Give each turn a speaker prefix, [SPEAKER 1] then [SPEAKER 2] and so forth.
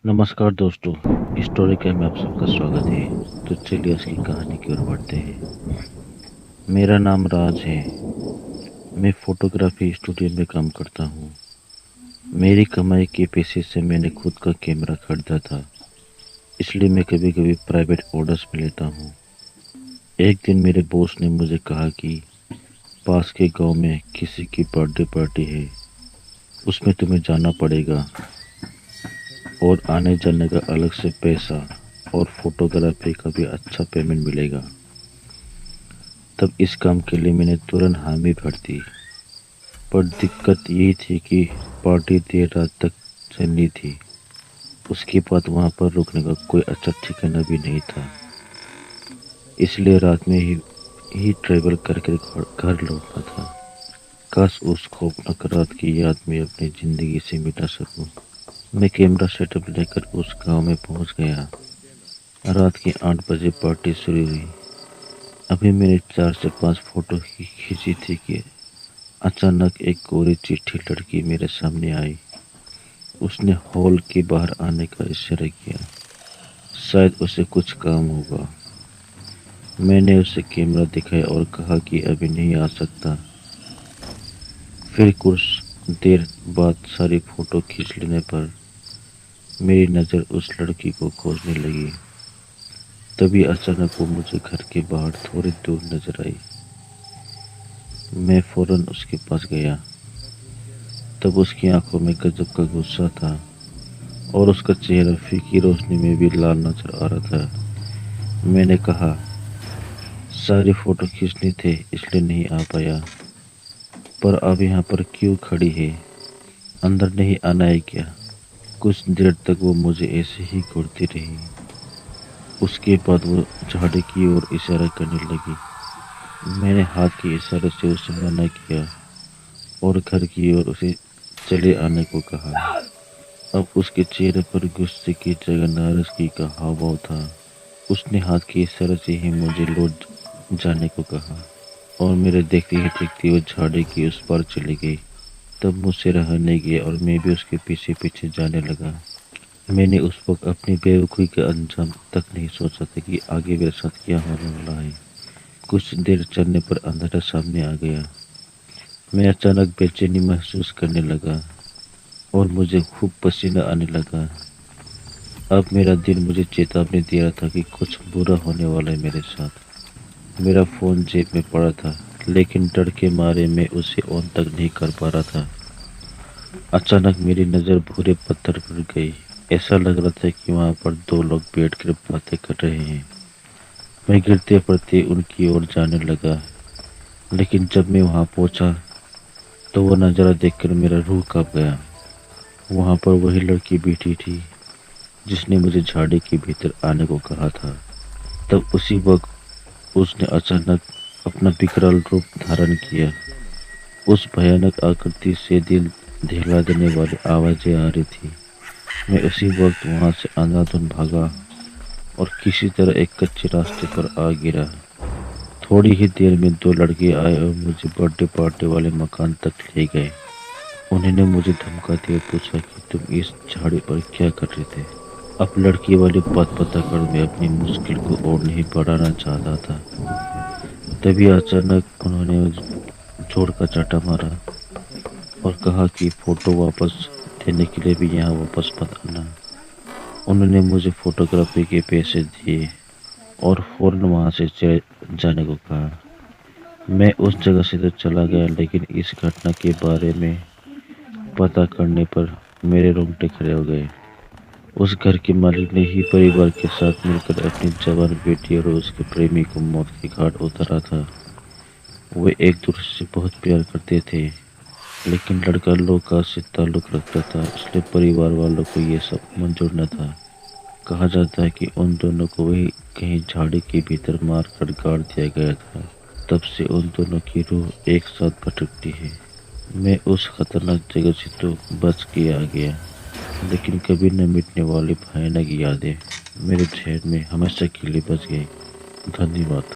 [SPEAKER 1] नमस्कार दोस्तों, story time में आप सबका स्वागत है। तो चलिए उसकी कहानी की ओर बढ़ते हैं। मेरा नाम राज है। मैं फोटोग्राफी स्टूडियो में काम करता हूँ। मेरी कमाई के पैसे से मैंने खुद का कैमरा खरीदा था, इसलिए मैं कभी कभी प्राइवेट ऑर्डर्स भी लेता हूँ। एक दिन मेरे बॉस ने मुझे कहा कि पास के गांव में किसी की बर्थडे पार्टी है, उसमें तुम्हें जाना पड़ेगा और आने जाने का अलग से पैसा और फोटोग्राफी का भी अच्छा पेमेंट मिलेगा। तब इस काम के लिए मैंने तुरंत हामी भर दी। पर दिक्कत यही थी कि पार्टी देर रात तक चलनी थी। उसके बाद वहां पर रुकने का कोई अच्छा ठिकाना भी नहीं था, इसलिए रात में ही ट्रेवल करके घर लौटना था। काश उस खौफनाक रात की याद मैं अपनी जिंदगी से मिटा सकूं। मैं कैमरा सेटअप लेकर उस गांव में पहुंच गया। रात के 8 बजे पार्टी शुरू हुई। अभी मैंने 4 से 5 फोटो ही खींची थी कि अचानक एक गोरी चिट्ठी लड़की मेरे सामने आई। उसने हॉल के बाहर आने का इशारा किया। शायद उसे कुछ काम होगा। मैंने उसे कैमरा दिखाया और कहा कि अभी नहीं आ सकता। फिर कुछ देर बाद सारी फोटो खींच लेने पर मेरी नज़र उस लड़की को खोजने लगी। तभी अचानक वो मुझे घर के बाहर थोड़ी दूर नजर आई। मैं फौरन उसके पास गया। तब उसकी आंखों में गजब का गुस्सा था और उसका चेहरा फीकी रोशनी में भी लाल नजर आ रहा था। मैंने कहा, सारी फोटो खींचनी थे इसलिए नहीं आ पाया, पर अब यहाँ पर क्यों खड़ी है? अंदर नहीं आना है क्या? कुछ देर तक वो मुझे ऐसे ही घूरती रही। उसके बाद वो झाड़ी की ओर इशारा करने लगी। मैंने हाथ के इशारे से उसे मना किया और घर की ओर उसे चले आने को कहा। अब उसके चेहरे पर गुस्से की जगह नाराजगी का हाव था। उसने हाथ के इशारे से ही मुझे लौट जाने को कहा और मेरे देखते ही देखते वो झाड़ी की उस पार चली गई। तब मुझसे रहा नहीं गया और मैं भी उसके पीछे पीछे जाने लगा। मैंने उस वक्त अपनी बेवकूफ़ी का अंजाम तक नहीं सोचा था कि आगे मेरे साथ क्या होने वाला है। कुछ देर चलने पर अंधेरा सामने आ गया। मैं अचानक बेचैनी महसूस करने लगा और मुझे खूब पसीना आने लगा। अब मेरा दिल मुझे चेतावनी दे रहा था कि कुछ बुरा होने वाला है मेरे साथ। मेरा फ़ोन जेब में पड़ा था, लेकिन डर के मारे मैं उसे ऑन तक नहीं कर पा रहा था। अचानक मेरी नज़र भूरे पत्थर पर गई। ऐसा लग रहा था कि वहाँ पर 2 लोग बैठकर बातें कर रहे हैं। मैं गिरते पड़ते उनकी ओर जाने लगा, लेकिन जब मैं वहाँ पहुँचा तो वो नज़ारा देखकर मेरा रूह कांप गया। वहाँ पर वही लड़की बैठी थी जिसने मुझे झाड़ी के भीतर आने को कहा था। तब उसी वक्त उसने अचानक अपना विकराल रूप धारण किया। उस भयानक आकृति से दिल दहला देने वाली आवाजें आ रही थी। मैं उसी वक्त वहां से अंधाधुंध भागा और किसी तरह एक कच्चे रास्ते पर आ गिरा। थोड़ी ही देर में 2 लड़के आए और मुझे बर्थडे पार्टी वाले मकान तक ले गए। उन्होंने मुझे धमका दिया और पूछा कि तुम इस झाड़ी पर क्या कर रहे थे। अब लड़की वाली बात पता कर मैं अपनी मुश्किल को और नहीं बढ़ाना चाहता था। तभी अचानक उन्होंने जोर का चाटा मारा और कहा कि फोटो वापस देने के लिए भी यहाँ वापस मत आना। उन्होंने मुझे फोटोग्राफी के पैसे दिए और फौरन वहाँ से चले जाने को कहा। मैं उस जगह से तो चला गया, लेकिन इस घटना के बारे में पता करने पर मेरे रोंगटे खड़े हो गए। उस घर के मालिक ने ही परिवार के साथ मिलकर अपनी जवान बेटी और उसके प्रेमी को मौत के घाट उतारा था। वे एक दूसरे से बहुत प्यार करते थे, लेकिन लड़का लोग से ताल्लुक रखता था, इसलिए परिवार वालों को ये सब मंजूर न था। कहा जाता है कि उन दोनों को वही कहीं झाड़ी के भीतर मार कर गाड़ दिया गया था। तब से उन दोनों की रूह एक साथ भटकती है। मैं उस खतरनाक जगह से तो बच के आ गया, लेकिन कभी न मिटने वाली भयानक यादें मेरे जहन में हमेशा के लिए बच गई। धन्यवाद।